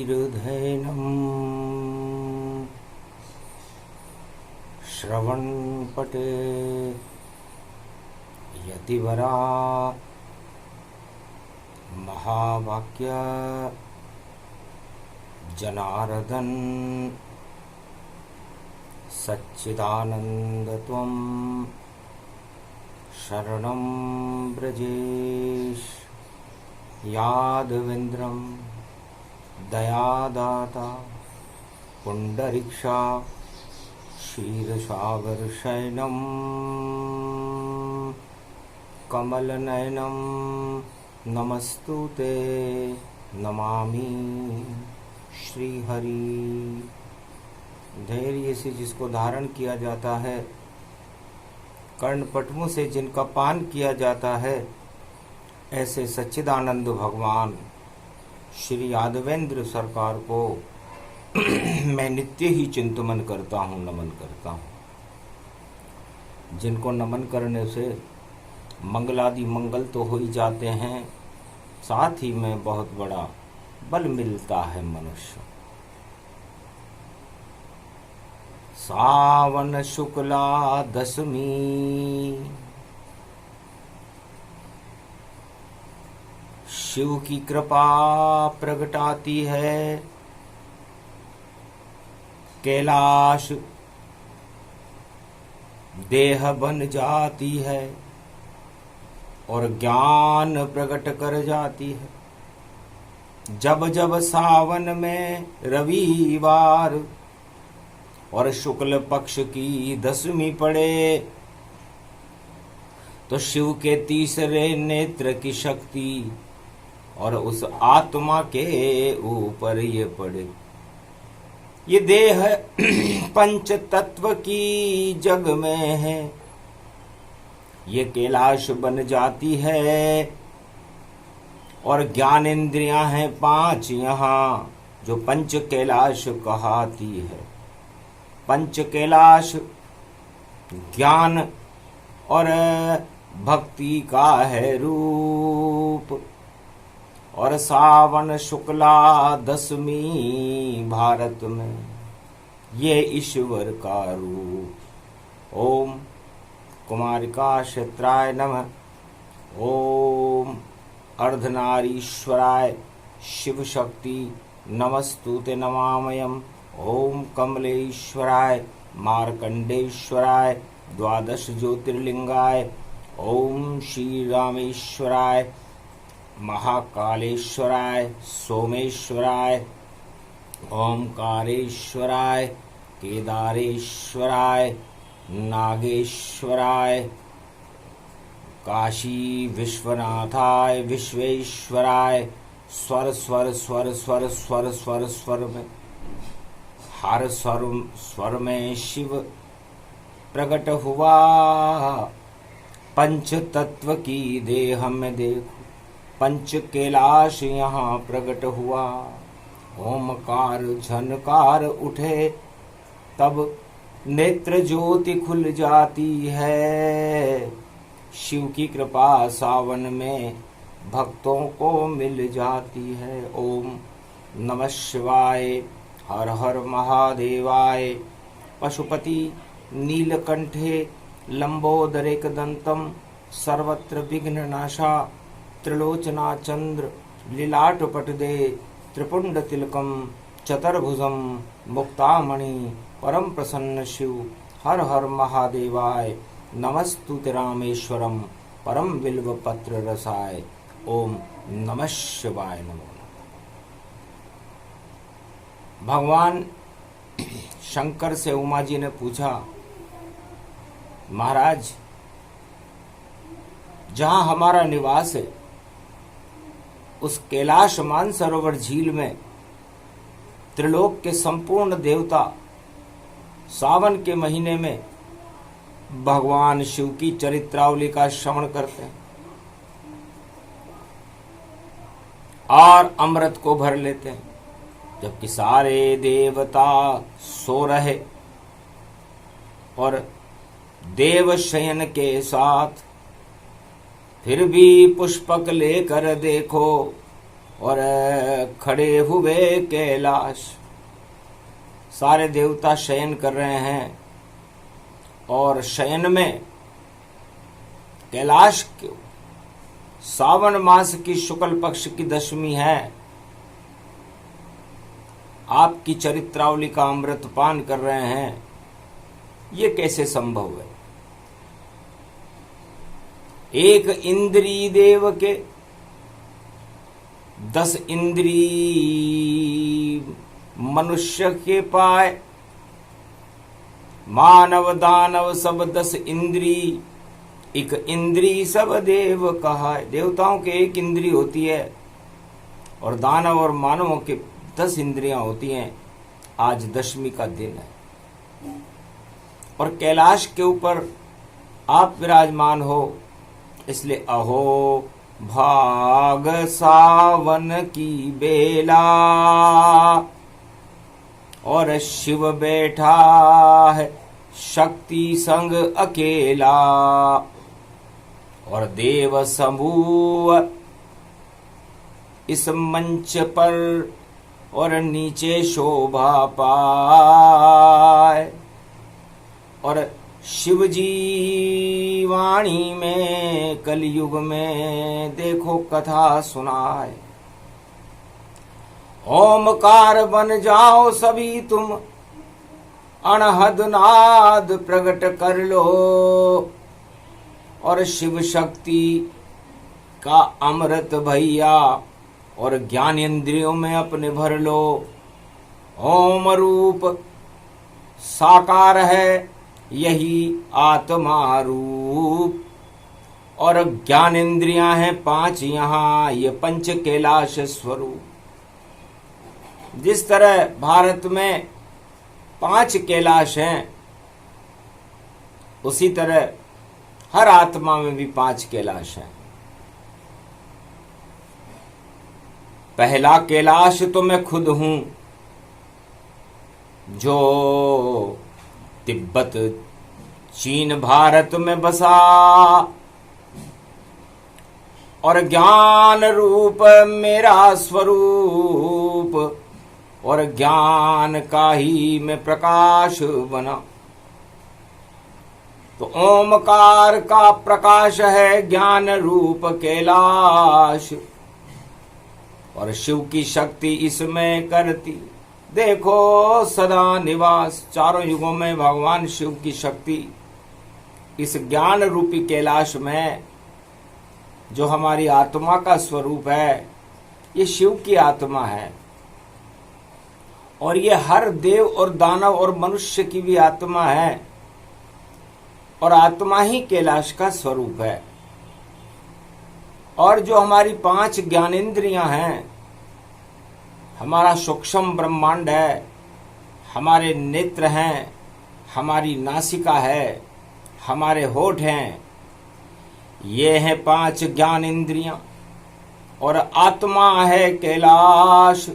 कीर्धैनम् श्रवणपटे यतिवरा महावाक्य जनार्दन सच्चिदानंदत्वं शरणं ब्रजेश यादवेन्द्रं दयादाता पुंडरीक्षा क्षीरसागरशयनं कमलनयनं नमस्तुते नमामि श्रीहरि। धैर्य से जिसको धारण किया जाता है, कर्णपटुओं से जिनका पान किया जाता है, ऐसे सच्चिदानंद भगवान श्री यादवेंद्र सरकार को मैं नित्य ही चिंतन करता हूँ, नमन करता हूँ। जिनको नमन करने से मंगलादि मंगल तो हो ही जाते हैं, साथ ही में बहुत बड़ा बल मिलता है मनुष्य। सावन शुक्ला दशमी शिव की कृपा प्रगटाती है, कैलाश देह बन जाती है और ज्ञान प्रकट कर जाती है। जब जब सावन में रविवार और शुक्ल पक्ष की दशमी पड़े, तो शिव के तीसरे नेत्र की शक्ति और उस आत्मा के ऊपर ये पड़े। ये देह पंच तत्व की जग में है, ये कैलाश बन जाती है और ज्ञान इंद्रियां हैं 5 यहाँ, जो पंच कैलाश कहती है। पंच कैलाश ज्ञान और भक्ति का है रूप, और सावन शुक्ला दशमी भारत में ये ईश्वर का रूप। ओम कुमारिका क्षेत्राय नमः। ओम अर्धनारीश्वराय शिव शक्ति नमस्तुते नमामयम्। ओम कमलेश्वराय मार्कंडेश्वराय द्वादश ज्योतिर्लिंगाय। ओम श्री रामेश्वराय महाकालेश्वराय सोमेश्वराय ओमकारेश्वराय केदारेश्वराय नागेश्वराय काशी विश्वनाथाय विश्वेश्वराय। स्वर स्वर स्वर स्वर स्वर स्वर स्वर में हर स्वर में शिव प्रकट हुआ। पंच तत्व की देह में देखो, पंच कैलाश यहाँ प्रकट हुआ। ओमकार झनकार उठे, तब नेत्र ज्योति खुल जाती है। शिव की कृपा सावन में भक्तों को मिल जाती है। ओम नमः शिवाय। हर हर महादेवाय। पशुपति नीलकंठे लंबोदरेकदंतम सर्वत्र विघ्ननाशा त्रिलोचना चंद्र लीलाटपटदे त्रिपुंड तिलकम चतुर्भुजम मुक्तामणि परम प्रसन्न शिव। हर हर महादेवाय। नमस्तुते रामेश्वरम परम बिल्व पत्र रसाय। ओम नमः शिवाय नमो। भगवान शंकर से उमा जी ने पूछा, महाराज जहां हमारा निवास है उस कैलाश मानसरोवर झील में त्रिलोक के संपूर्ण देवता सावन के महीने में भगवान शिव की चरित्रावली का श्रवण करते हैं और अमृत को भर लेते हैं, जबकि सारे देवता सो रहे और देव शयन के साथ। फिर भी पुष्पक लेकर देखो और खड़े हुए कैलाश। सारे देवता शयन कर रहे हैं और शयन में कैलाश के सावन मास की शुक्ल पक्ष की दशमी है। आपकी चरित्रावली का अमृत पान कर रहे हैं। ये कैसे संभव है? एक इंद्री देव के 10 इंद्री मनुष्य के पाए, मानव दानव सब 10 इंद्री, एक इंद्री सब देव कहाय। देवताओं के 1 इंद्री होती है और दानव और मानवों के 10 इंद्रियां होती हैं। आज दशमी का दिन है और कैलाश के ऊपर आप विराजमान हो, इसलिए अहो भाग सावन की बेला और शिव बैठा है शक्ति संग अकेला और देव समूह इस मंच पर और नीचे शोभा पाए और शिव जी वाणी में कलयुग में देखो कथा सुनाए। ओमकार बन जाओ सभी तुम, अनहद नाद प्रकट कर लो और शिव शक्ति का अमृत भैया और ज्ञान इंद्रियों में अपने भर लो। ओम रूप साकार है यही आत्मा रूप और ज्ञान इंद्रियां हैं 5 यहाँ, ये पंच कैलाश स्वरूप। जिस तरह भारत में 5 कैलाश हैं, उसी तरह हर आत्मा में भी 5 कैलाश हैं। पहला कैलाश तो मैं खुद हूं, जो तिब्बत चीन भारत में बसा और ज्ञान रूप मेरा स्वरूप और ज्ञान का ही मैं प्रकाश बना। तो ओमकार का प्रकाश है ज्ञान रूप कैलाश और शिव की शक्ति इसमें करती देखो सदा निवास। चारों युगों में भगवान शिव की शक्ति इस ज्ञान रूपी कैलाश में, जो हमारी आत्मा का स्वरूप है, ये शिव की आत्मा है और ये हर देव और दानव और मनुष्य की भी आत्मा है और आत्मा ही कैलाश का स्वरूप है। और जो हमारी 5 ज्ञानेंद्रियां हैं, हमारा सूक्ष्म ब्रह्मांड है, हमारे नेत्र हैं, हमारी नासिका है, हमारे होठ हैं, ये हैं 5 ज्ञानेंद्रियां और आत्मा है कैलाश।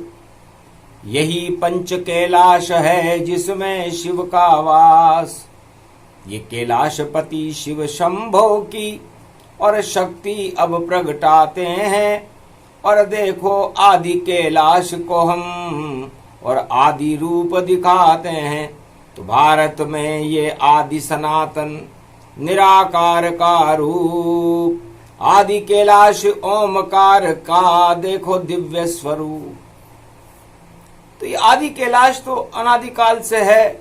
यही पंच कैलाश है जिसमें शिव का वास। ये कैलाशपति शिव शंभो की और शक्ति अब प्रगटाते हैं और देखो आदि कैलाश को हम और आदि रूप दिखाते हैं। तो भारत में ये आदि सनातन निराकार का रूप आदि कैलाश ओमकार का देखो दिव्य स्वरूप। तो ये आदि कैलाश तो अनादिकाल से है,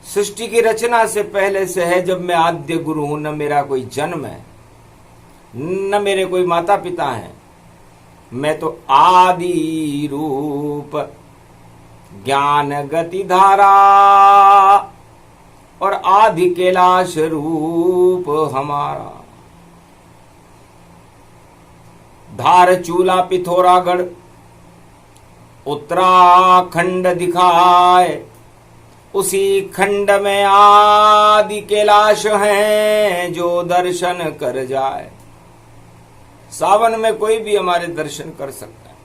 सृष्टि की रचना से पहले से है। जब मैं आद्य गुरु हूं, न मेरा कोई जन्म है, न मेरे कोई माता पिता हैं, मैं तो आदि रूप ज्ञान गति धारा और आदि कैलाश रूप हमारा। धार चूला पिथौरागढ़ उत्तराखंड दिखाए, उसी खंड में आदि कैलाश हैं जो दर्शन कर जाए। सावन में कोई भी हमारे दर्शन कर सकता है।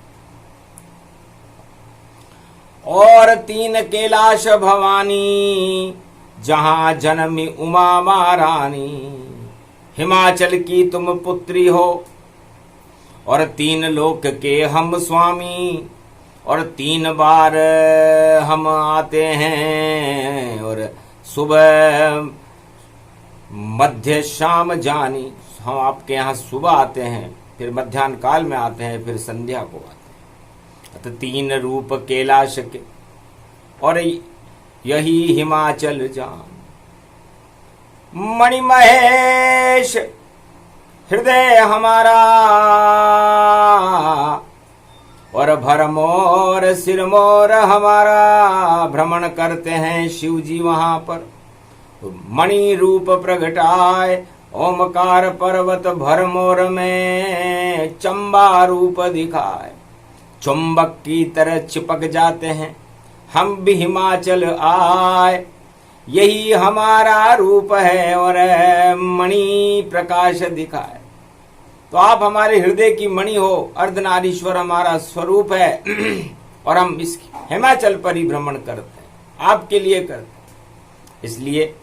और 3 कैलाश भवानी जहां जन्मी उमा महारानी। हिमाचल की तुम पुत्री हो और 3 लोक के हम स्वामी, और 3 बार हम आते हैं, और सुबह मध्य शाम जानी। हम आपके यहाँ सुबह आते हैं, फिर मध्याह्न काल में आते हैं, फिर संध्या को आते हैं। तो 3 रूप कैलाश के, और यही हिमाचल जान। मणि महेश हृदय हमारा, और भरमोर सिरमोर हमारा। भ्रमण करते हैं शिव जी वहां पर, मणि रूप प्रगटाए। ओमकार पर्वत भरमोर में चंबा रूप दिखाए। चुंबक की तरह चिपक जाते हैं हम भी हिमाचल आए। यही हमारा रूप है और मणि प्रकाश दिखाए। तो आप हमारे हृदय की मणि हो, अर्धनारीश्वर हमारा स्वरूप है और हम इस हिमाचल पर ही भ्रमण करते हैं, आपके लिए करते हैं। इसलिए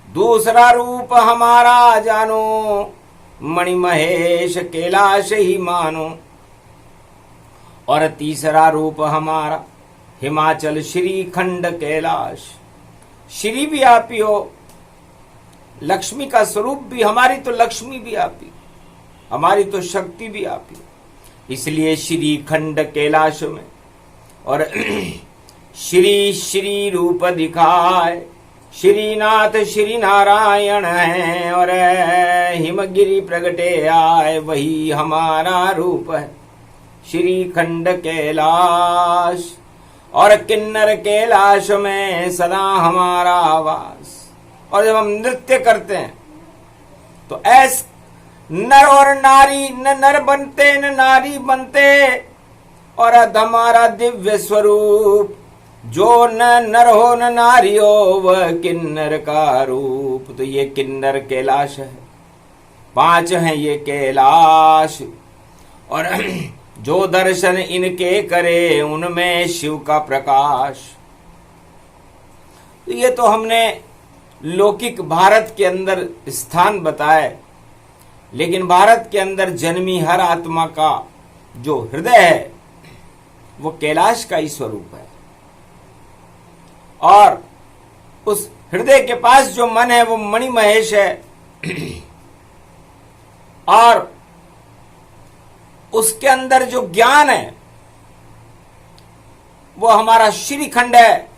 दूसरा रूप हमारा जानो, मणि महेश कैलाश ही मानो। और तीसरा रूप हमारा हिमाचल श्रीखंड कैलाश। श्री भी आप ही हो, लक्ष्मी का स्वरूप भी, हमारी तो लक्ष्मी भी आप ही, हमारी तो शक्ति भी आप ही। इसलिए श्रीखंड कैलाश में और श्री श्री रूप दिखाए। श्रीनाथ श्री नारायण है और हिमगिरी प्रगटे आए, वही हमारा रूप है श्रीखंड कैलाश। और किन्नर कैलाश में सदा हमारा वास। और जब हम नृत्य करते हैं तो ऐस नर और नारी, न नर बनते न नारी बनते, और हमारा दिव्य स्वरूप जो न नर हो न नारी हो, वह किन्नर का रूप। तो ये किन्नर कैलाश है, 5 हैं ये कैलाश। और जो दर्शन इनके करे उनमें शिव का प्रकाश। तो ये तो हमने लौकिक भारत के अंदर स्थान बताए, लेकिन भारत के अंदर जन्मी हर आत्मा का जो हृदय है वो कैलाश का ही स्वरूप है। और उस हृदय के पास जो मन है वो मणि महेश है, और उसके अंदर जो ज्ञान है वो हमारा श्रीखंड है।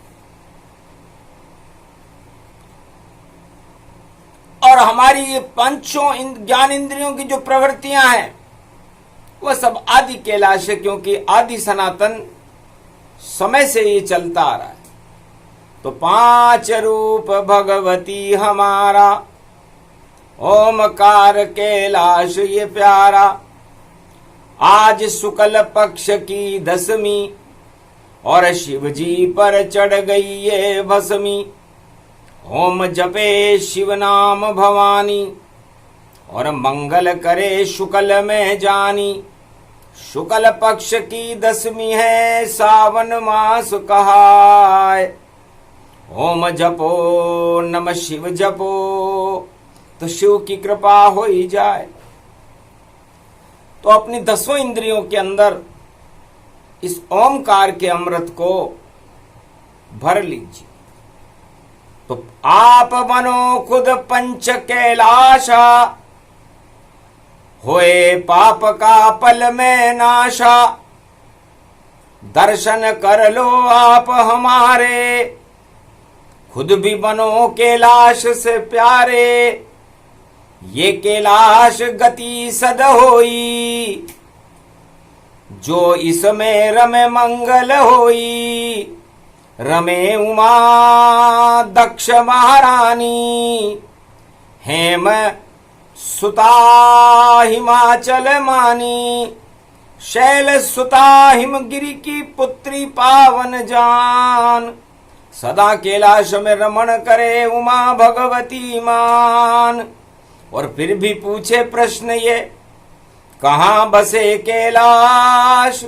और हमारी ये 5 ज्ञान इंद्रियों की जो प्रवृत्तियां हैं वह सब आदि कैलाश है, क्योंकि आदि सनातन समय से ये चलता आ रहा है। तो 5 रूप भगवती हमारा, ओमकार कैलाश ये प्यारा। आज शुक्ल पक्ष की 10वीं और शिव जी पर चढ़ गई ये भस्मी। ओम जपे शिव नाम भवानी और मंगल करे शुक्ल में जानी। शुक्ल पक्ष की 10वीं है, सावन मास कहाय। ओम जपो नम शिव जपो, तो शिव की कृपा हो ही जाए। तो अपनी 10 इंद्रियों के अंदर इस ओमकार के अमृत को भर लीजिए। तो आप बनो खुद पंच कैलाशा, होए पाप का पल में नाशा। दर्शन कर लो आप हमारे, खुद भी बनो कैलाश से प्यारे। ये कैलाश गति सद होई, जो इसमें रमे मंगल होई। रमे उमा दक्ष महारानी, हेम सुता हिमाचल मानी। शैल सुता हिमगिरी की पुत्री पावन जान। सदा कैलाश में रमण करे उमा भगवती मान। और फिर भी पूछे प्रश्न ये, कहाँ बसे कैलाश?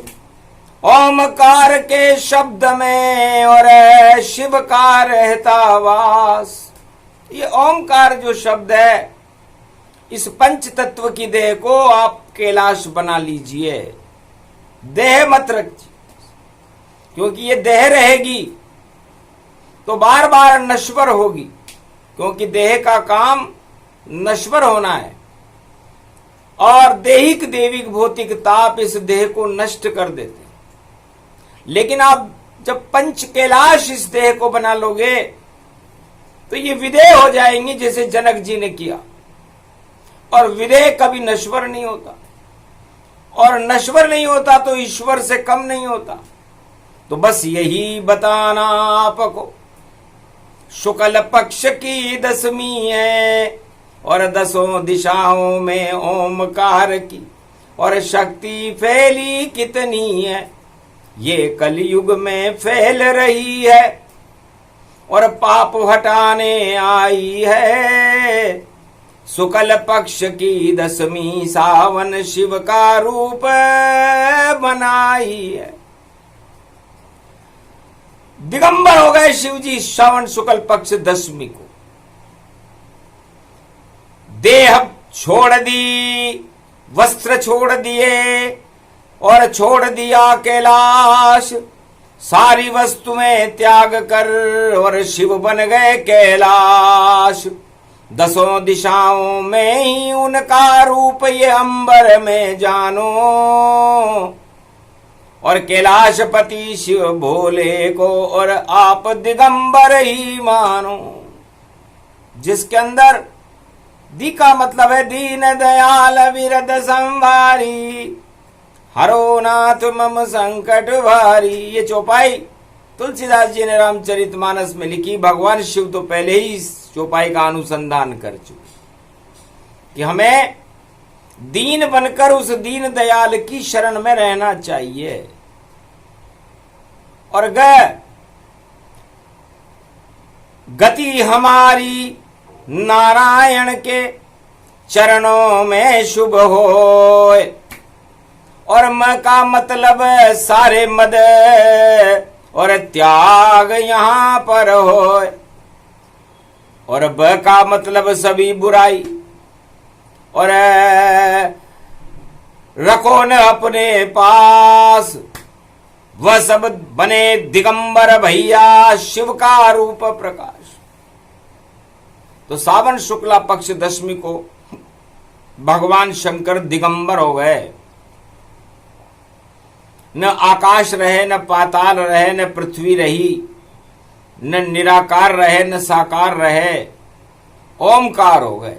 ओमकार के शब्द में और शिव का रहता वास। ये ओमकार जो शब्द है, इस पंच तत्व की देह को आप कैलाश बना लीजिए, देह मत रखिए, क्योंकि ये देह रहेगी तो बार बार नश्वर होगी, क्योंकि देह का काम नश्वर होना है और देहिक देविक भौतिक ताप इस देह को नष्ट कर देते हैं। लेकिन आप जब पंच कैलाश इस देह को बना लोगे तो ये विदेह हो जाएंगे, जैसे जनक जी ने किया। और विदेह कभी नश्वर नहीं होता, और नश्वर नहीं होता तो ईश्वर से कम नहीं होता। तो बस यही बताना आपको, शुक्ल पक्ष की 10वीं है और 10 दिशाओं में ओमकार की, और शक्ति फैली कितनी है ये कलयुग में फैल रही है, और पाप हटाने आई है। शुक्ल पक्ष की 10वीं सावन शिव का रूप बनाई है। दिगंबर हो गए शिव जी श्रावण शुक्ल पक्ष 10वीं को। देह छोड़ दी, वस्त्र छोड़ दिए और छोड़ दिया कैलाश, सारी वस्तुएं त्याग कर और शिव बन गए कैलाश। 10 दिशाओं में ही उनका रूप ये अंबर में जानो, और कैलाशपति शिव भोले को और आप दिगंबर ही मानो। जिसके अंदर दी का मतलब है दीन दयाल विरद संभारी, हरो नाथ मम संकट भारी। ये चौपाई तुलसीदास जी ने रामचरितमानस में लिखी। भगवान शिव तो पहले ही इस चौपाई का अनुसंधान कर चुके कि हमें दीन बनकर उस दीन दयाल की शरण में रहना चाहिए। और गति हमारी नारायण के चरणों में शुभ होए, और म का मतलब सारे मद और त्याग यहां पर होए, और ब का मतलब सभी बुराई, और रखो न अपने पास, वह सब बने दिगंबर भैया शिव का रूप प्रकाश। तो सावन शुक्ला पक्ष 10वीं को भगवान शंकर दिगंबर हो गए। न आकाश रहे, न पाताल रहे, न पृथ्वी रही, न निराकार रहे, न साकार रहे, ओमकार हो गए।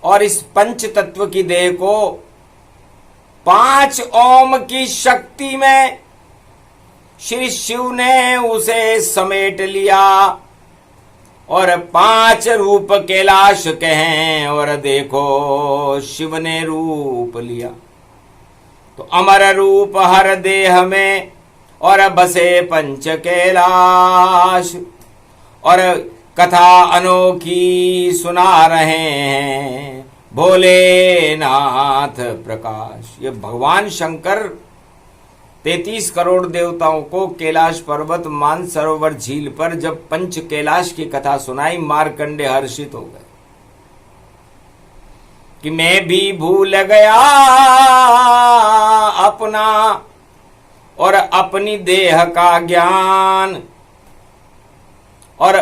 और इस पंच तत्व की देह को 5 ओम की शक्ति में श्री शिव ने उसे समेट लिया, और 5 रूप कैलाश कहें, और देखो शिव ने रूप लिया। तो अमर रूप हर देह में, और बसे पंच कैलाश, और कथा अनोखी सुना रहे हैं भोलेनाथ प्रकाश। ये भगवान शंकर 33 करोड़ देवताओं को कैलाश पर्वत मानसरोवर झील पर जब पंच कैलाश की कथा सुनाई, मार्कंडे हर्षित हो गए कि मैं भी भूल गया अपना और अपनी देह का ज्ञान, और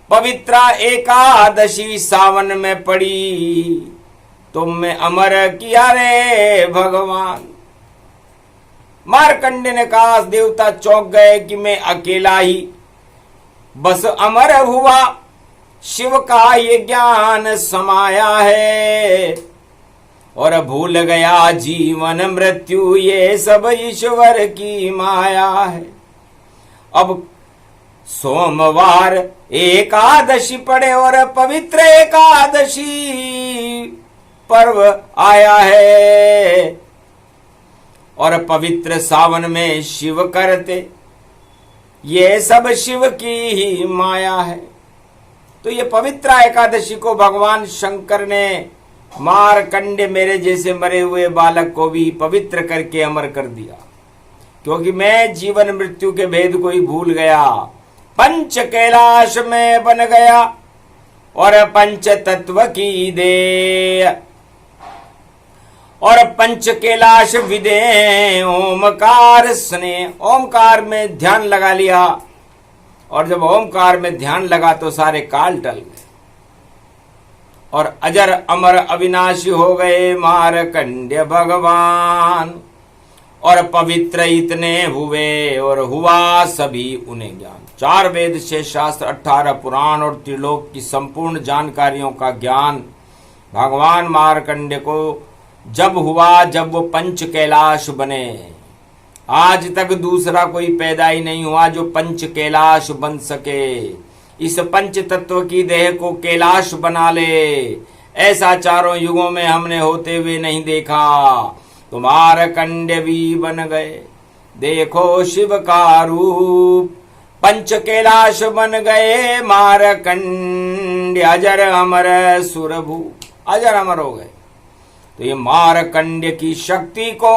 पवित्रा एकादशी सावन में पड़ी तुमने अमर किया रे भगवान। मार्कंडे ने कहा, देवता चौंक गए कि मैं अकेला ही बस अमर हुआ, शिव का ये ज्ञान समाया है, और भूल गया जीवन मृत्यु ये सब ईश्वर की माया है। अब सोमवार एकादशी पड़े और पवित्र एकादशी पर्व आया है, और पवित्र सावन में शिव करते, ये सब शिव की ही माया है। तो ये पवित्र एकादशी को भगवान शंकर ने मारकंडे मेरे जैसे मरे हुए बालक को भी पवित्र करके अमर कर दिया, क्योंकि मैं जीवन मृत्यु के भेद को ही भूल गया, पंच कैलाश में बन गया और पंच तत्व की दे। और पंच कैलाश विदे ओमकार स्नेह। ओमकार में ध्यान लगा लिया, और जब ओमकार में ध्यान लगा तो सारे काल टल गए और अजर अमर अविनाशी हो गए मारकंड्य भगवान। और पवित्र इतने हुए और हुआ सभी उन्हें ज्ञान। 4 वेद, 6 शास्त्र, 18 पुराण और त्रिलोक की संपूर्ण जानकारियों का ज्ञान भगवान मार्कंड्य को जब हुआ, जब वो पंच कैलाश बने। आज तक दूसरा कोई पैदा ही नहीं हुआ जो पंच कैलाश बन सके। इस पंच तत्व की देह को कैलाश बना ले, ऐसा चारों युगों में हमने होते हुए नहीं देखा। तो मारकंड्य भी बन गए, देखो शिव का रूप। पंच कैलाश बन गए मारकंड्य, अजर अमर सुरभु, अजर अमर हो गए। तो ये मारकंड्य की शक्ति को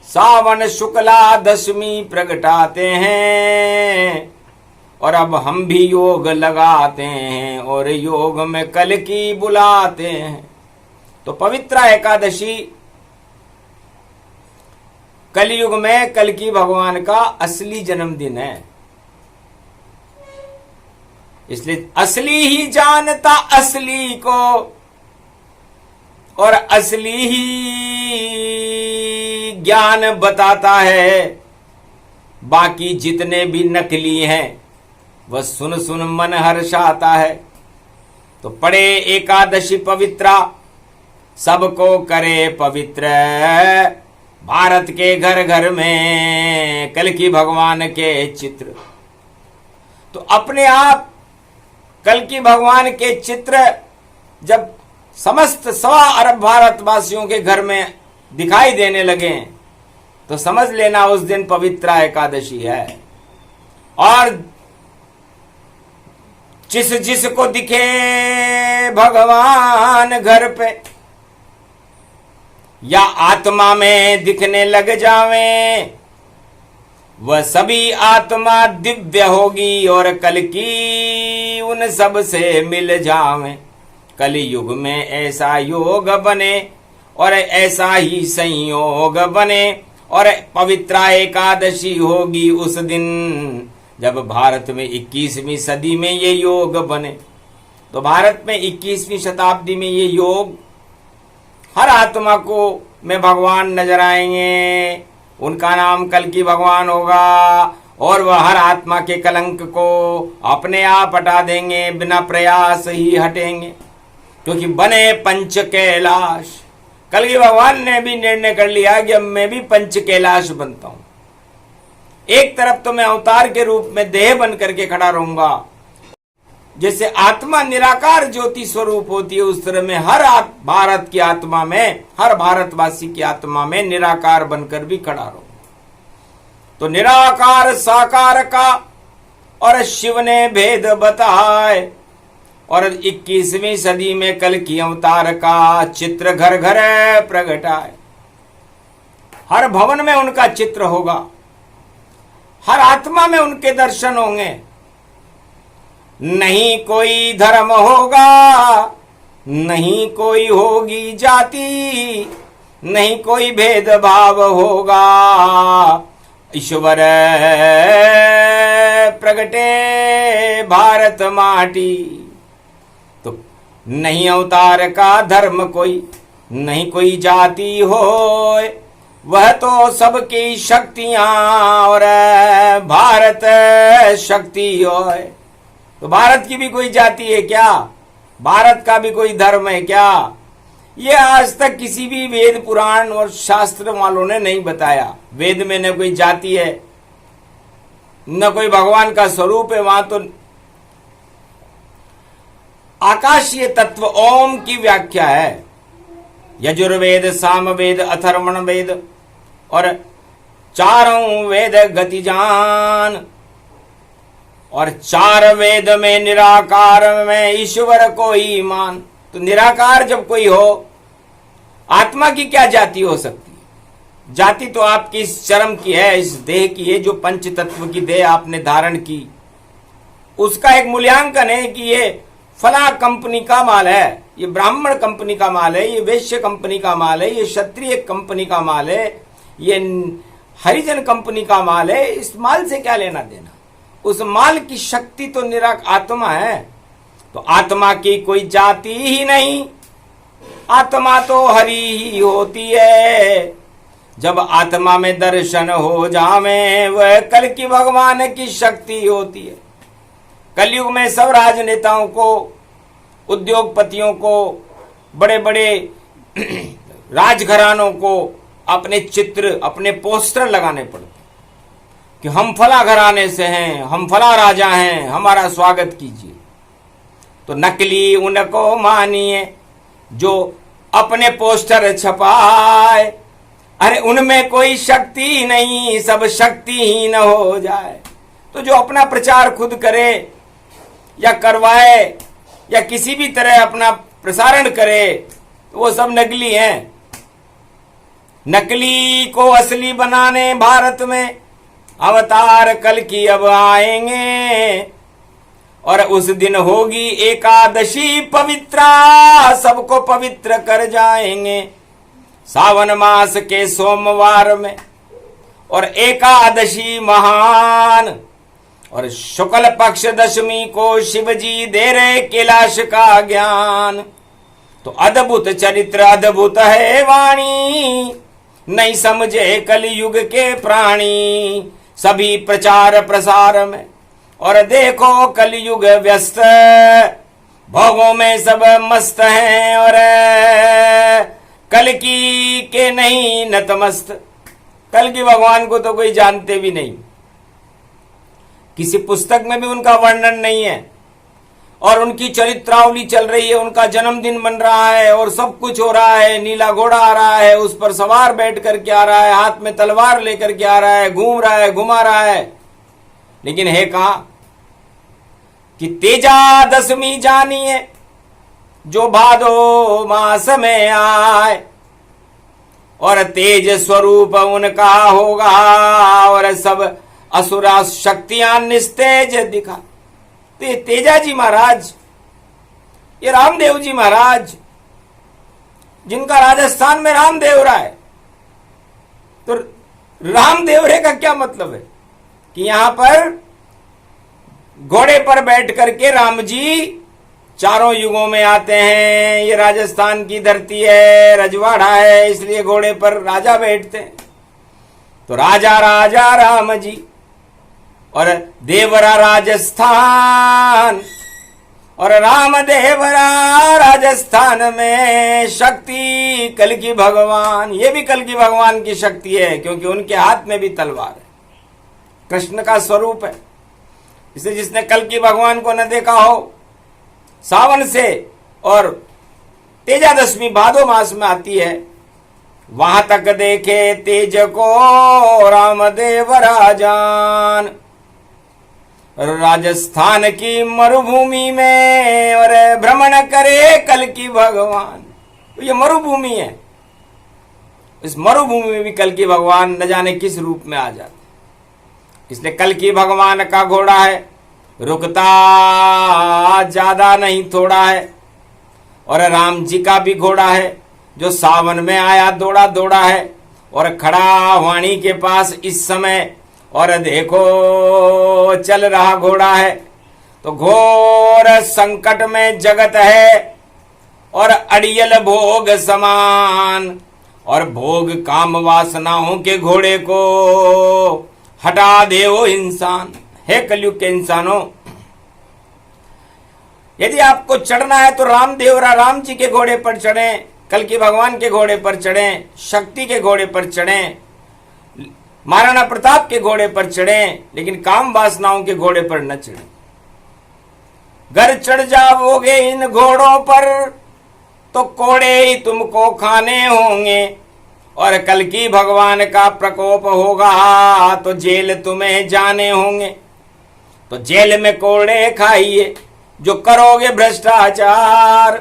सावन शुक्ला दशमी प्रगटाते हैं। और अब हम भी योग लगाते हैं और योग में कल की बुलाते हैं। तो पवित्र एकादशी कलयुग में कल की भगवान का असली जन्मदिन है। इसलिए असली ही जानता असली को, और असली ही ज्ञान बताता है। बाकी जितने भी नकली हैं वह सुन सुन मन हर्षाता है। तो पढ़े एकादशी पवित्रा, सबको करे पवित्र। भारत के घर घर में कल की भगवान के चित्र। तो अपने आप कल की भगवान के चित्र जब समस्त 1.25 अरब भारतवासियों के घर में दिखाई देने लगे तो समझ लेना उस दिन पवित्रा एकादशी है। और जिस जिस को दिखे भगवान घर पे या आत्मा में दिखने लग जावे, वह सभी आत्मा दिव्य होगी और कल की उन सब से मिल जावे। कलयुग में ऐसा योग बने और ऐसा ही संयोग बने, और पवित्रा एकादशी होगी उस दिन जब भारत में 21वीं सदी में ये योग बने। तो भारत में 21वीं शताब्दी में ये योग हर आत्मा को में भगवान नजर आएंगे। उनका नाम कल की भगवान होगा और वह हर आत्मा के कलंक को अपने आप हटा देंगे, बिना प्रयास ही हटेंगे, क्योंकि बने पंच कैलाश। कल की भगवान ने भी निर्णय कर लिया कि अब मैं भी पंच कैलाश बनता हूं। एक तरफ तो मैं अवतार के रूप में देह बन करके खड़ा रहूंगा, जैसे आत्मा निराकार ज्योति स्वरूप होती है उस तरह में हर भारत की आत्मा में, हर भारतवासी की आत्मा में निराकार बनकर भी खड़ा रहूं। तो निराकार साकार का और शिव ने भेद बताए, और 21वीं सदी में कल की अवतार का चित्र घर घर प्रगटाए। हर भवन में उनका चित्र होगा, हर आत्मा में उनके दर्शन होंगे। नहीं कोई धर्म होगा, नहीं कोई होगी जाति, नहीं कोई भेदभाव होगा। ईश्वर प्रगटे भारत माटी। तो नहीं अवतार का धर्म कोई, नहीं कोई जाति होए, वह तो सबकी शक्तियां और भारत शक्ति होए। तो भारत की भी कोई जाति है क्या? भारत का भी कोई धर्म है क्या? ये आज तक किसी भी वेद पुराण और शास्त्र वालों ने नहीं बताया। वेद में न कोई जाति है, न कोई भगवान का स्वरूप है। वहां तो आकाशीय तत्व ओम की व्याख्या है। यजुर्वेद, सामवेद, अथर्वण वेद और चारों वेद गतिजान, और 4 वेद में निराकार में ईश्वर को ही मान। तो निराकार जब कोई हो, आत्मा की क्या जाति हो सकती है? जाति तो आपकी इस चरम की है, इस देह की है, जो पंच तत्व की देह आपने धारण की। उसका एक मूल्यांकन है कि ये फला कंपनी का माल है, ये ब्राह्मण कंपनी का माल है, ये वैश्य कंपनी का माल है, ये क्षत्रिय कंपनी का माल है, ये हरिजन कंपनी का माल है, इस माल से क्या लेना देना। उस माल की शक्ति तो निराक आत्मा है। तो आत्मा की कोई जाति ही नहीं, आत्मा तो हरि ही होती है। जब आत्मा में दर्शन हो जावे वह कल की भगवान की शक्ति होती है। कलयुग में सब राजनेताओं को, उद्योगपतियों को, बड़े बड़े राजघरानों को अपने चित्र, अपने पोस्टर लगाने पड़ते कि हम फला घराने से हैं, हम फला राजा हैं, हमारा स्वागत कीजिए। तो नकली उनको मानिए जो अपने पोस्टर छपाए, अरे उनमें कोई शक्ति नहीं, सब शक्तिहीन हो जाए। तो जो अपना प्रचार खुद करे या करवाए या किसी भी तरह अपना प्रसारण करे तो वो सब नकली हैं। नकली को असली बनाने भारत में अवतार कल की अब आएंगे, और उस दिन होगी एकादशी पवित्रा, सबको पवित्र कर जाएंगे। सावन मास के सोमवार में और एकादशी महान, और शुक्ल पक्ष दशमी को शिव जी दे रहे कैलाश का ज्ञान। तो अद्भुत चरित्र अद्भुत है वाणी, नहीं समझे कलयुग के प्राणी। सभी प्रचार प्रसार में और देखो कलयुग व्यस्त, भोगों में सब मस्त हैं और कल की के नहीं नतमस्त। कल की भगवान को तो कोई जानते भी नहीं, किसी पुस्तक में भी उनका वर्णन नहीं है, और उनकी चरित्रावली चल रही है, उनका जन्मदिन बन रहा है और सब कुछ हो रहा है। नीला घोड़ा आ रहा है, उस पर सवार बैठ करके आ रहा है, हाथ में तलवार लेकर के आ रहा है, घूम रहा है, घुमा रहा है। लेकिन है कहां कि तेजा दशमी जानिए जो भादो मास में आए, और तेज स्वरूप उनका होगा और सब असुरा शक्तियां निस्तेज दिखा। तो तेजा जी महाराज, ये रामदेव जी महाराज, जिनका राजस्थान में रामदेव राय। तो रामदेव रे का क्या मतलब है कि यहां पर घोड़े पर बैठ करके राम जी चारों युगों में आते हैं। ये राजस्थान की धरती है, रजवाड़ा है, इसलिए घोड़े पर राजा बैठते हैं। तो राजा राजा राम जी और देवरा राजस्थान, और राम देवरा राजस्थान में शक्ति कल की भगवान। ये भी कल की भगवान की शक्ति है, क्योंकि उनके हाथ में भी तलवार है, कृष्ण का स्वरूप है। इसे जिसने कल की भगवान को न देखा हो, सावन से और तेजादशमी भादो मास में आती है, वहां तक देखे तेज को रामदेव राजान। राजस्थान की मरुभूमि में और भ्रमण करे कल की भगवान। तो ये मरुभूमि है, इस मरुभूमि में भी कल की भगवान न जाने किस रूप में आ जाते। इसलिए कल की भगवान का घोड़ा है, रुकता ज्यादा नहीं थोड़ा है। और राम जी का भी घोड़ा है जो सावन में आया दौड़ा दौड़ा है, और खड़ा वाणी के पास इस समय, और देखो चल रहा घोड़ा है। तो घोर संकट में जगत है, और अड़ियल भोग समान, और भोग काम वासनाओं के घोड़े को हटा दे वो इंसान। हे कलयुग के इंसानों, यदि आपको चढ़ना है तो रामदेवरा राम जी के घोड़े पर चढ़ें, कल की भगवान के घोड़े पर चढ़ें, शक्ति के घोड़े पर चढ़ें, महाराणा प्रताप के घोड़े पर चढ़ें, लेकिन काम वासनाओं के घोड़े पर न चढ़ें। घर चढ़ जाओगे इन घोड़ों पर तो कोड़े ही तुमको खाने होंगे, और कल की भगवान का प्रकोप होगा तो जेल तुम्हें जाने होंगे। तो जेल में कोड़े खाइए जो करोगे भ्रष्टाचार,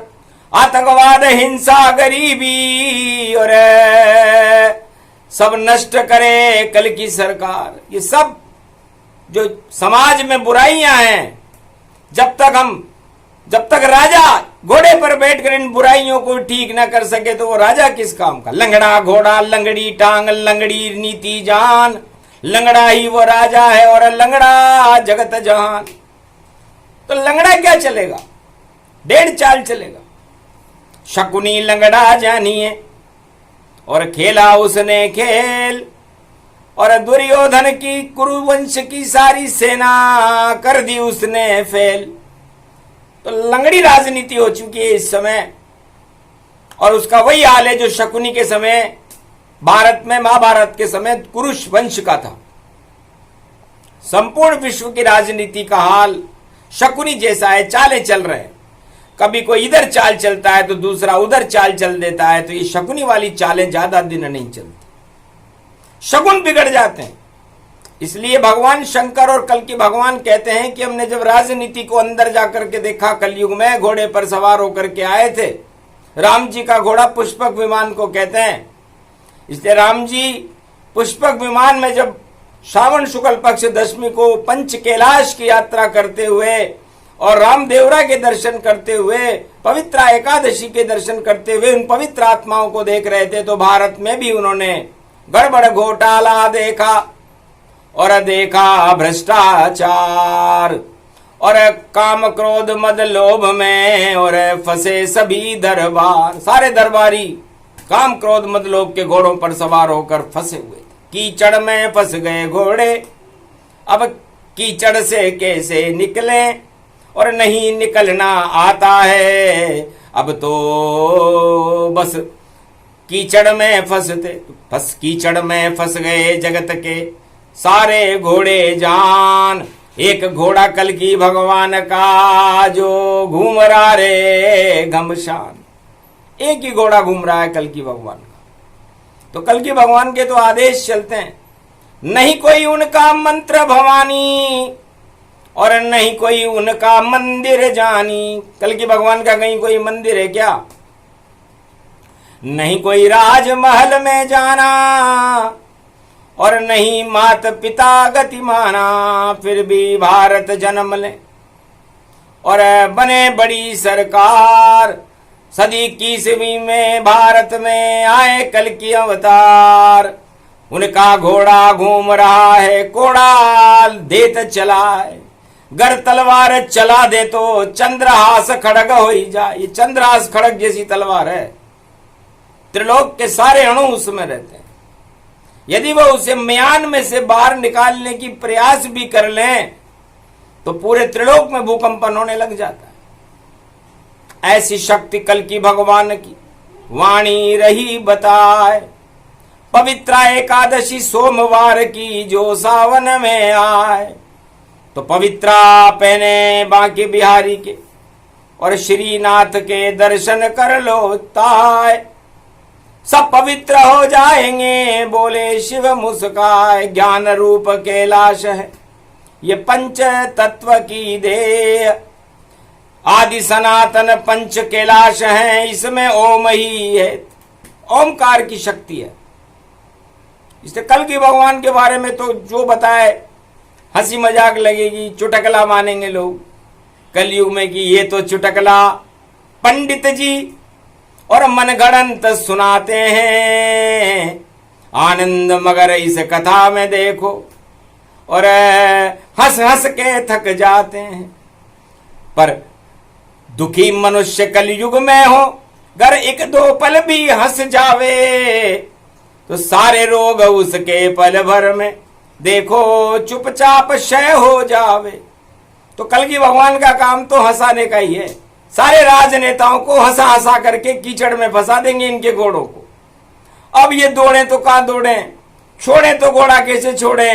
आतंकवाद, हिंसा, गरीबी, और सब नष्ट करे कल की सरकार। ये सब जो समाज में बुराइयां हैं, जब तक हम जब तक राजा घोड़े पर बैठकर इन बुराइयों को ठीक न कर सके तो वो राजा किस काम का। लंगड़ा घोड़ा लंगड़ी टांग लंगड़ी नीति जान, लंगड़ा ही वो राजा है और लंगड़ा जगत जहान। तो लंगड़ा क्या चलेगा, 1.5 चाल चलेगा। शकुनी लंगड़ा जानिए और खेला उसने खेल, और दुर्योधन की कुरुवंश की सारी सेना कर दी उसने फेल। तो लंगड़ी राजनीति हो चुकी है इस समय, और उसका वही हाल है जो शकुनी के समय भारत में, महाभारत के समय कुरुष वंश का था। संपूर्ण विश्व की राजनीति का हाल शकुनी जैसा है, चालें चल रहे हैं। कभी कोई इधर चाल चलता है तो दूसरा उधर चाल चल देता है। तो ये शकुनी वाली चालें ज्यादा दिन नहीं चलती, शकुन बिगड़ जाते हैं। इसलिए भगवान शंकर और कल की भगवान कहते हैं कि हमने जब राजनीति को अंदर जाकर के देखा, कलयुग में घोड़े पर सवार होकर के आए थे। राम जी का घोड़ा पुष्पक विमान को कहते हैं। इसलिए राम जी पुष्पक विमान में जब श्रावण शुक्ल पक्ष दशमी को पंच कैलाश की यात्रा करते हुए और रामदेवरा के दर्शन करते हुए, पवित्र एकादशी के दर्शन करते हुए उन पवित्र आत्माओं को देख रहे थे, तो भारत में भी उन्होंने गड़बड़ घोटाला देखा और देखा भ्रष्टाचार और काम क्रोध मद लोभ में और फंसे सभी दरबार। सारे दरबारी काम क्रोध मद लोभ के घोड़ों पर सवार होकर फंसे हुए थे। कीचड़ में फंस गए घोड़े, अब कीचड़ से कैसे निकले, और नहीं निकलना आता है अब तो बस कीचड़ में फंसते। कीचड़ में फंस गए जगत के सारे घोड़े जान। एक घोड़ा कल की भगवान का जो घूम रहा रे घमशान। एक ही घोड़ा घूम रहा है कल की भगवान का। तो कल की भगवान के तो आदेश चलते हैं, नहीं कोई उनका मंत्र भवानी और नहीं कोई उनका मंदिर जानी। कल की भगवान का कहीं कोई मंदिर है क्या? नहीं कोई राजमहल में जाना और नहीं मात पिता गति माना, फिर भी भारत जन्म ले और बने बड़ी सरकार। सदी 21वीं में भारत में आए कल की अवतार। उनका घोड़ा घूम रहा है, कोड़ा देत चला है। गर तलवार चला दे तो चंद्रहास खड़ग हो ही जाए। ये चंद्रहास खड़ग जैसी तलवार है, त्रिलोक के सारे अणु उसमें रहते हैं। यदि वह उसे म्यान में से बाहर निकालने की प्रयास भी कर लें तो पूरे त्रिलोक में भूकंपन होने लग जाता है। ऐसी शक्ति कल की भगवान की वाणी रही बताए। पवित्र एकादशी सोमवार की जो सावन में आए, तो पवित्रा पहने बांके बिहारी के और श्रीनाथ के दर्शन कर लो ताए। सब पवित्र हो जाएंगे बोले शिव मुस्काए। ज्ञान रूप कैलाश है ये पंच तत्व की देह। आदि सनातन पंच कैलाश है, इसमें ओम ही है, ओमकार की शक्ति है। इसलिए कल की भगवान के बारे में तो जो बताए हंसी मजाक लगेगी, चुटकला मानेंगे लोग कलयुग में कि ये तो चुटकला पंडित जी और मनगढ़ंत सुनाते हैं आनंद, मगर इस कथा में देखो और हंस हंस के थक जाते हैं। पर दुखी मनुष्य कलयुग में हो, अगर एक दो पल भी हंस जावे तो सारे रोग उसके पल भर में देखो चुपचाप क्षय हो जावे। तो कल की भगवान का काम तो हंसाने का ही है। सारे राजनेताओं को हंसा हंसा करके कीचड़ में फंसा देंगे इनके घोड़ों को। अब ये दौड़े तो कहां दौड़े, छोड़े तो घोड़ा कैसे छोड़े।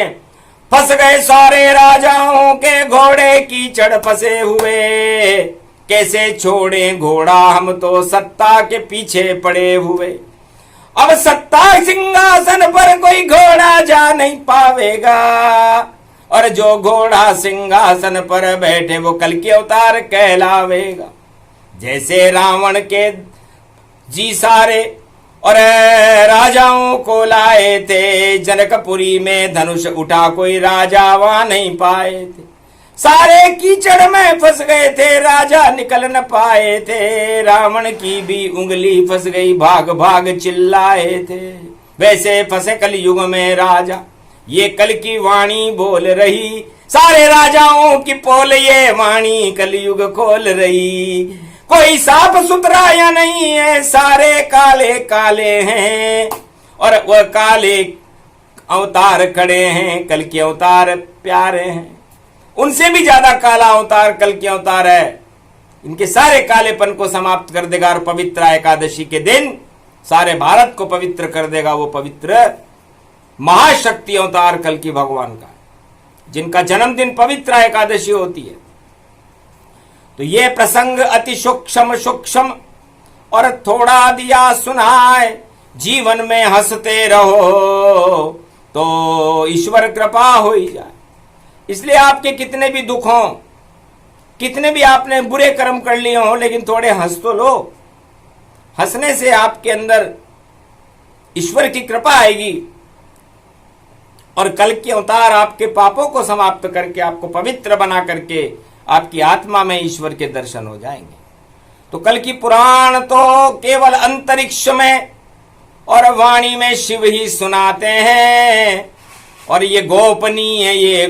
फंस गए सारे राजाओं के घोड़े कीचड़ फंसे हुए, कैसे छोड़े घोड़ा हम तो सत्ता के पीछे पड़े हुए। अब सत्ता सिंहासन पर कोई घोड़ा जा नहीं पावेगा, और जो घोड़ा सिंहासन पर बैठे वो कल के अवतार कहलावेगा। जैसे रावण के जी सारे और राजाओं को लाए थे जनकपुरी में, धनुष उठा कोई राजा वहां नहीं पाए थे। सारे कीचड़ में फंस गए थे, राजा निकल न पाए थे। रावण की भी उंगली फंस गई, भाग भाग चिल्लाए थे। वैसे फंसे कलयुग में राजा, ये कल की वाणी बोल रही। सारे राजाओं की पोल ये वाणी कलयुग खोल रही। कोई साफ सुथरा या नहीं है, सारे काले काले हैं। और वह काले अवतार खड़े हैं, कल के अवतार प्यारे हैं। उनसे भी ज्यादा काला अवतार कल के अवतार है। इनके सारे कालेपन को समाप्त कर देगा और पवित्र एकादशी के दिन सारे भारत को पवित्र कर देगा। वो पवित्र महाशक्ति अवतार कल की भगवान का, जिनका जन्मदिन पवित्र एकादशी होती है। तो ये प्रसंग अति सूक्ष्म सूक्ष्म और थोड़ा दिया सुनाए, जीवन में हंसते रहो तो ईश्वर कृपा हो ही जाए। इसलिए आपके कितने भी दुख हों, कितने भी आपने बुरे कर्म कर लिए हों, लेकिन थोड़े हंस तो लो। हंसने से आपके अंदर ईश्वर की कृपा आएगी और कल के अवतार आपके पापों को समाप्त करके आपको पवित्र बना करके आपकी आत्मा में ईश्वर के दर्शन हो जाएंगे। तो कल की पुराण तो केवल अंतरिक्ष में और वाणी में शिव ही सुनाते हैं। और ये गोपनीय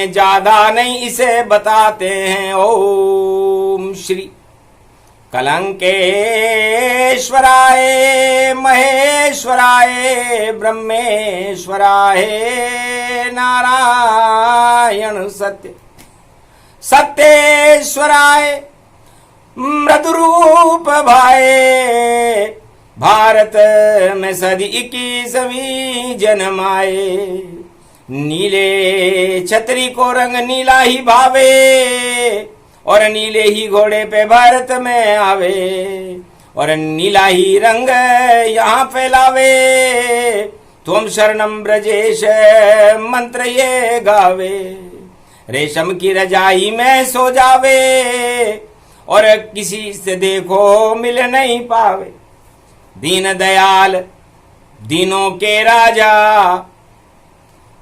ज्यादा नहीं इसे बताते हैं। ओम श्री कलंकेश्वराय महेश्वराय ब्रह्मेश्वराय नारायण सत्य सत्येश्वराय मृदुरूप भाए। भारत में सदी 21वीं जन्म आए। नीले छतरी को रंग नीला ही भावे और नीले ही घोड़े पे भारत में आवे और नीला ही रंग यहाँ फैलावे। तुम शरणम ब्रजेश मंत्र ये गावे। रेशम की रजाई में सो जावे और किसी से देखो मिल नहीं पावे। दीन दयाल दीनों के राजा,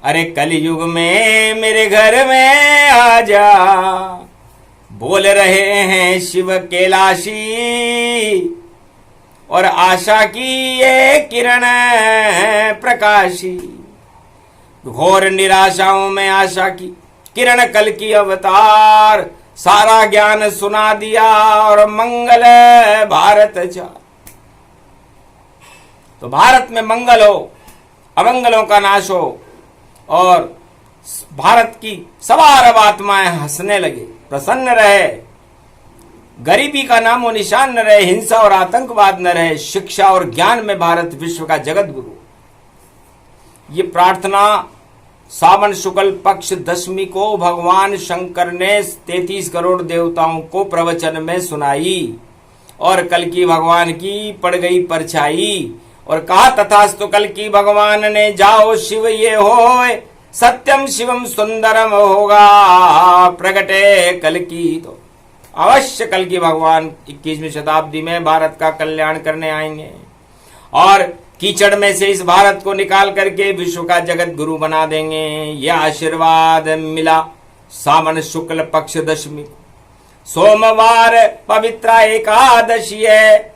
अरे कलयुग में मेरे घर में आजा। बोल रहे हैं शिव कैलाशी और आशा की ये किरण प्रकाशी। घोर निराशाओं में आशा की किरण कल की अवतार। सारा ज्ञान सुना दिया और मंगल भारत जा। तो भारत में मंगल हो, अमंगलों का नाश हो और भारत की सवार आत्माएं हंसने लगे, प्रसन्न रहे। गरीबी का नामो निशान न रहे, हिंसा और आतंकवाद न रहे। शिक्षा और ज्ञान में भारत विश्व का जगत गुरु। ये प्रार्थना सावन शुक्ल पक्ष दशमी को भगवान शंकर ने 33 करोड़ देवताओं को प्रवचन में सुनाई और कल की भगवान की पड़ गई परछाई और कहा तथास्तु कल की भगवान ने जाओ शिव ये होए सत्यम शिवम सुंदरम होगा प्रगटे कल की। तो अवश्य कल की भगवान 21वीं शताब्दी में भारत का कल्याण करने आएंगे और कीचड़ में से इस भारत को निकाल करके विश्व का जगत गुरु बना देंगे। यह आशीर्वाद मिला सावन शुक्ल पक्ष दशमी को। सोमवार पवित्र एकादशी है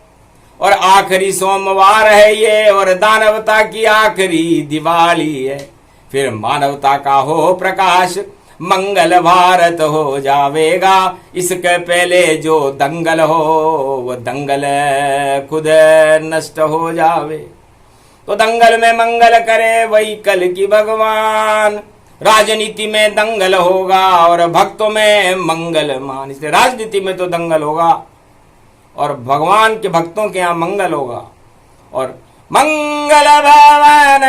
और आखिरी सोमवार है ये और दानवता की आखिरी दिवाली है। फिर मानवता का हो प्रकाश, मंगल भारत हो जावेगा। इसके पहले जो दंगल हो वो दंगल खुद नष्ट हो जावे। तो दंगल में मंगल करे वही कल की भगवान। राजनीति में दंगल होगा और भक्तों में मंगल मान। इसलिए राजनीति में तो दंगल होगा और भगवान के भक्तों के यहाँ मंगल होगा। और मंगल भवन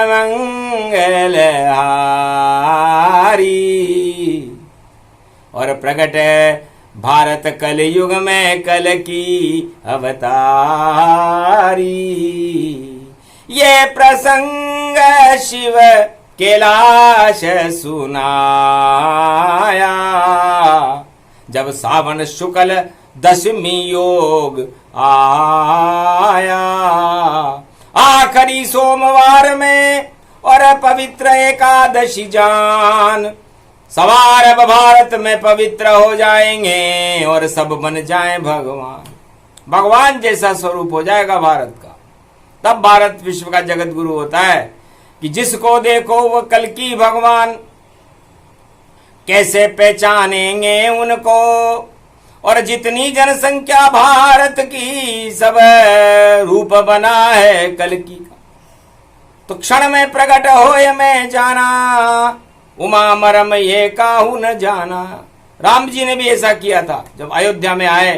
मंगल हारी और प्रकट भारत कलयुग में कल की अवतारी। ये प्रसंग शिव कैलाश सुनाया जब सावन शुक्ल दशमी योग आया। आखिरी सोमवार में और पवित्र एकादशी जान सवार अब भारत में पवित्र हो जाएंगे और सब बन जाएं भगवान। भगवान जैसा स्वरूप हो जाएगा भारत का, तब भारत विश्व का जगत गुरु होता है कि जिसको देखो वो कल्कि भगवान, कैसे पहचानेंगे उनको। और जितनी जनसंख्या भारत की, सब रूप बना है कल्कि का। तो क्षण में प्रकट होए मैं जाना, उमा मरम ये काहू न जाना। राम जी ने भी ऐसा किया था। जब अयोध्या में आए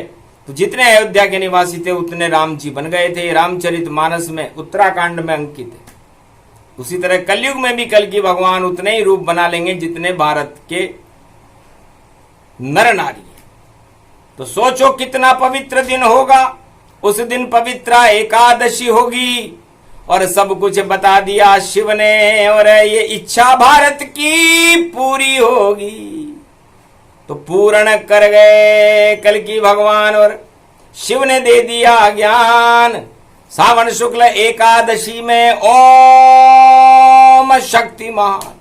तो जितने अयोध्या के निवासी थे उतने राम जी बन गए थे। रामचरित मानस में उत्तराखंड में अंकित है। उसी तरह कलयुग में भी कल्कि भगवान उतने ही रूप बना लेंगे जितने भारत के नर नारी। तो सोचो कितना पवित्र दिन होगा। उस दिन पवित्र एकादशी होगी और सब कुछ बता दिया शिव ने, और ये इच्छा भारत की पूरी होगी। तो पूर्ण कर गए कल्कि भगवान और शिव ने दे दिया ज्ञान। सावन शुक्ल एकादशी में ओम शक्ति महान,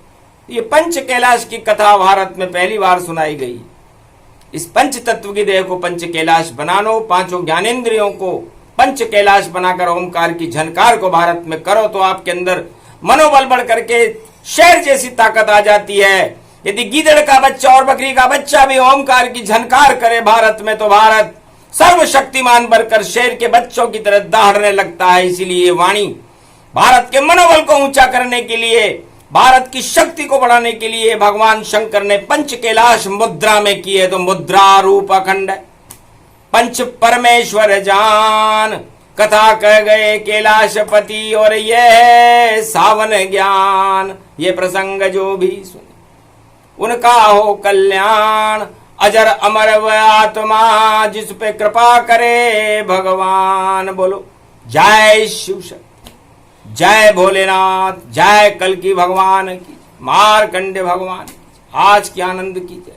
ये पंच कैलाश की कथा भारत में पहली बार सुनाई गई। इस पंच तत्व की देह को पंच कैलाश बना लो, पांचों ज्ञानेंद्रियों को पंच कैलाश बनाकर ओमकार की झनकार को भारत में करो, तो आपके अंदर मनोबल बढ़ करके शेर जैसी ताकत आ जाती है। यदि गीदड़ का बच्चा और बकरी का बच्चा भी ओमकार की झनकार करे भारत में, तो भारत सर्वशक्तिमान बनकर शेर के बच्चों की तरह दहाड़ने लगता है। इसीलिए ये वाणी भारत के मनोबल को ऊंचा करने के लिए, भारत की शक्ति को बढ़ाने के लिए भगवान शंकर ने पंच कैलाश मुद्रा में किए। तो मुद्रा रूप अखंड है। पंच परमेश्वर जान कथा कह गए कैलाशपति, और ये सावन ज्ञान। ये प्रसंग जो भी सुने उनका हो कल्याण। अजर अमर व आत्मा जिस पे कृपा करे भगवान। बोलो जय शिव शक्ति, जय भोलेनाथ, जय कल्कि भगवान की, मार्कंडे भगवान की, आज की आनंद की जय।